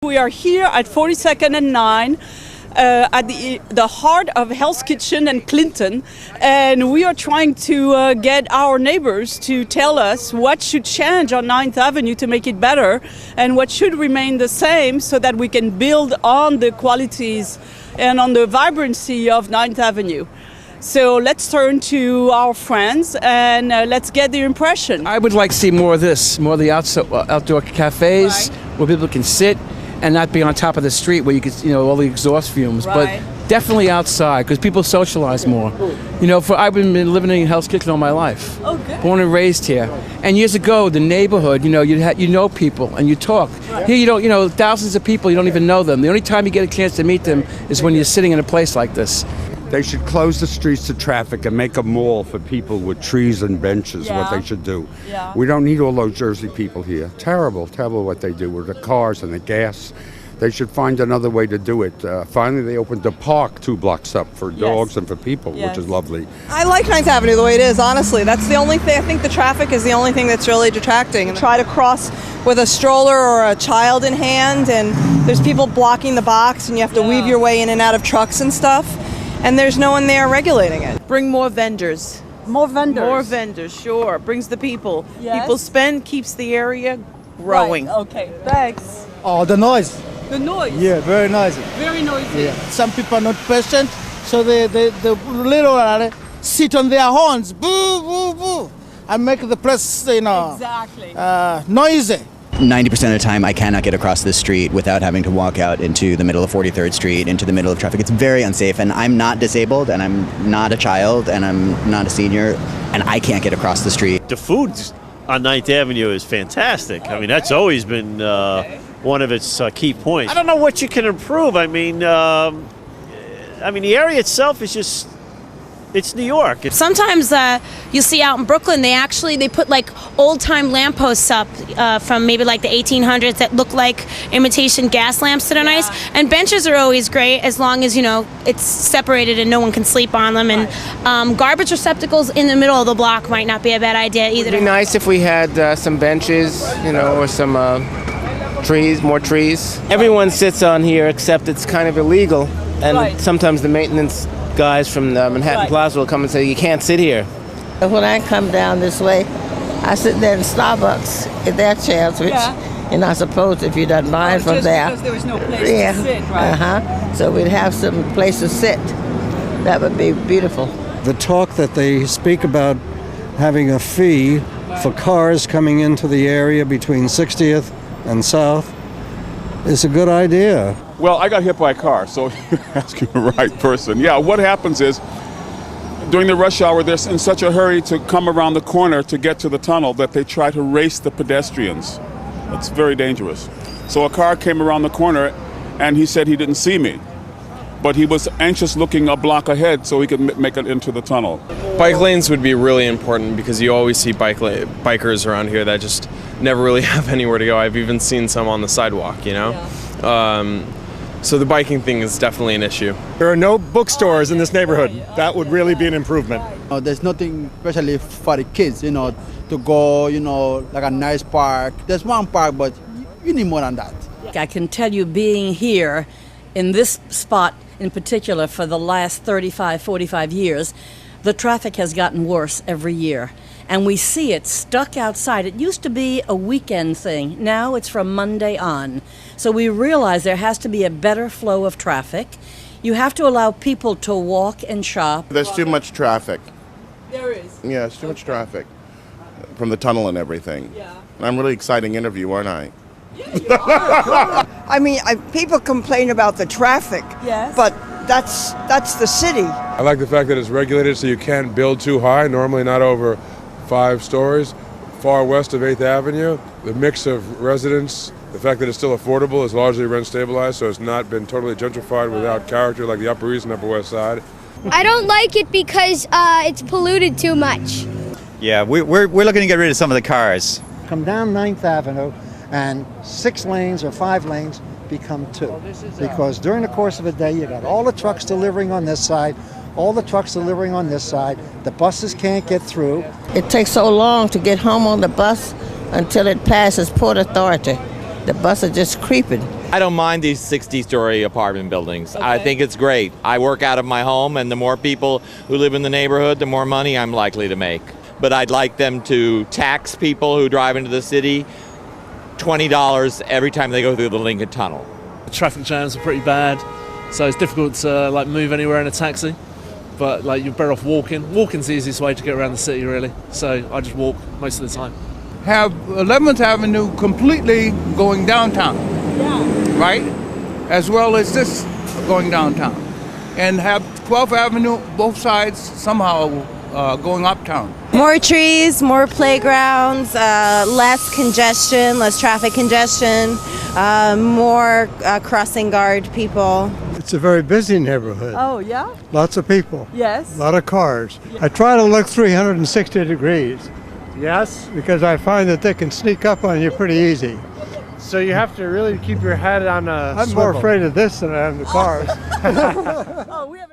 We are here at 42nd and 9 at the heart of Hell's Kitchen and Clinton, and we are trying to get our neighbors to tell us what should change on 9th Avenue to make it better and what should remain the same so that we can build on the qualities and on the vibrancy of 9th Avenue. So let's turn to our friends and let's get their impression. I would like to see more of this, more of the outdoor cafes where people can sit and not be on top of the street where you can, all the exhaust fumes. Right. But definitely outside because people socialize more. I've been living in Hell's Kitchen all my life. Oh, good. Born and raised here. And years ago, the neighborhood, you know people and you talk. Right. Here you don't, thousands of people, you don't even know them. The only time you get a chance to meet them is when you're sitting in a place like this. They should close the streets to traffic and make a mall for people with trees and benches, what they should do. Yeah. We don't need all those Jersey people here. Terrible what they do with the cars and the gas. They should find another way to do it. Finally, they opened the park 2 blocks up for dogs and for people, which is lovely. I like 9th Avenue the way it is, honestly. That's the only thing. I think the traffic is the only thing that's really detracting. Try to cross with a stroller or a child in hand, and there's people blocking the box, and you have to weave your way in and out of trucks and stuff. And there's no one there regulating it. Bring more vendors. More vendors. More vendors, sure. Brings the people. Yes. People spend, keeps the area growing. Right. Okay, thanks. Oh, the noise. The noise. Yeah, very noisy. Very noisy. Yeah. Some people are not patient, so they literally sit on their horns, boo, boo, boo, and make the place, Exactly. Noisy. 90% of the time I cannot get across this street without having to walk out into the middle of 43rd Street, into the middle of traffic. It's very unsafe, and I'm not disabled, and I'm not a child, and I'm not a senior, and I can't get across the street. The food on 9th Avenue is fantastic. I mean, that's always been one of its key points. I don't know what you can improve. I mean, the area itself is just, it's New York. Sometimes you see out in Brooklyn, they put like old-time lampposts up from maybe like the 1800s that look like imitation gas lamps that are nice. And benches are always great as long as, it's separated and no one can sleep on them. And garbage receptacles in the middle of the block might not be a bad idea either. It would be nice if we had some benches, or some trees, more trees. Everyone sits on here except it's kind of illegal. And sometimes the maintenance guys from the Manhattan Plaza will come and say, you can't sit here. When I come down this way, I sit there in Starbucks in their chairs, which you're not supposed if you don't mind from there. Because there was no place to sit, right? So we'd have some place to sit. That would be beautiful. The talk that they speak about having a fee for cars coming into the area between 60th and South is a good idea. Well, I got hit by a car, so you're asking the right person. Yeah, what happens is, during the rush hour, they're in such a hurry to come around the corner to get to the tunnel that they try to race the pedestrians. It's very dangerous. So a car came around the corner, and he said he didn't see me. But he was anxious looking a block ahead so he could make it into the tunnel. Bike lanes would be really important because you always see bikers around here that just never really have anywhere to go. I've even seen some on the sidewalk, So the biking thing is definitely an issue. There are no bookstores in this neighborhood. That would really be an improvement. There's nothing especially for the kids, to go, like a nice park. There's one park, but you need more than that. I can tell you being here in this spot in particular for the last 35, 45 years, the traffic has gotten worse every year. And we see it stuck outside. It used to be a weekend thing. Now it's from Monday on. So we realize there has to be a better flow of traffic. You have to allow people to walk and shop. There's too much traffic. There is? Yeah, it's too much traffic from the tunnel and everything. Yeah. I'm really exciting interview, aren't I? I mean, people complain about the traffic, but that's the city. I like the fact that it's regulated so you can't build too high, normally not over 5 stories. Far west of 8th Avenue, the mix of residents, the fact that it's still affordable is largely rent stabilized, so it's not been totally gentrified without character like the Upper East and Upper West Side. I don't like it because it's polluted too much. Yeah, we're looking to get rid of some of the cars. Come down 9th Avenue and 6 lanes or 5 lanes become 2. Because during the course of a day, you got all the trucks delivering on this side, all the trucks delivering on this side. The buses can't get through. It takes so long to get home on the bus until it passes Port Authority. The bus are just creeping. I don't mind these 60-story apartment buildings. I think it's great. I work out of my home, and the more people who live in the neighborhood, the more money I'm likely to make. But I'd like them to tax people who drive into the city $20 every time they go through the Lincoln Tunnel. The traffic jams are pretty bad, so it's difficult to move anywhere in a taxi. But you're better off walking. Walking's the easiest way to get around the city, really. So I just walk most of the time. Have 11th Avenue completely going downtown, right? As well as this going downtown. And have 12th Avenue, both sides, somehow going uptown. More trees, more playgrounds, less congestion, less traffic congestion, more crossing guard people. It's a very busy neighborhood. Oh, yeah? Lots of people. Yes. A lot of cars. I try to look 360 degrees. Yes? Because I find that they can sneak up on you pretty easy. So you have to really keep your head on a I'm more afraid of this than I am the cars. Oh, we have